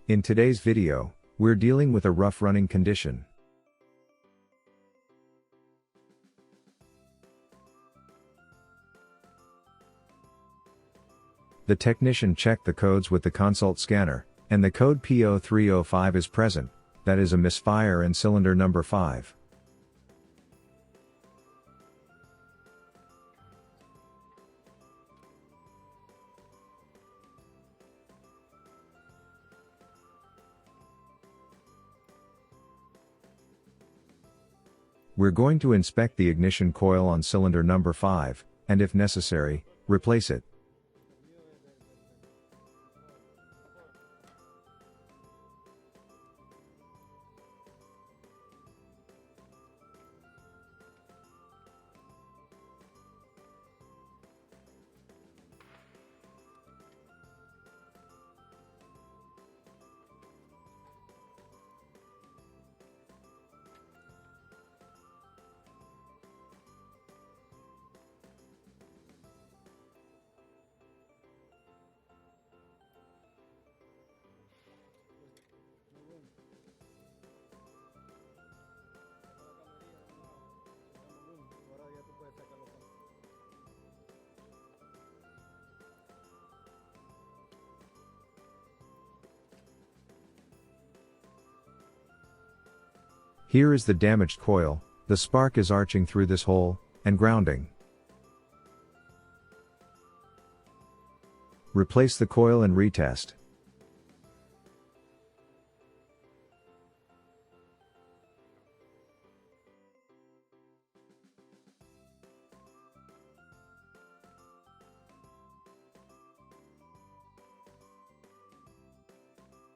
In today's video, we're dealing with a rough running condition. The technician checked the codes with the consult scanner, and the code P0305 is present, that is a misfire in cylinder number 5. We're going to inspect the ignition coil on cylinder number 5, and if necessary, replace it. Here is the damaged coil, the spark is arching through this hole, and grounding. Replace the coil and retest.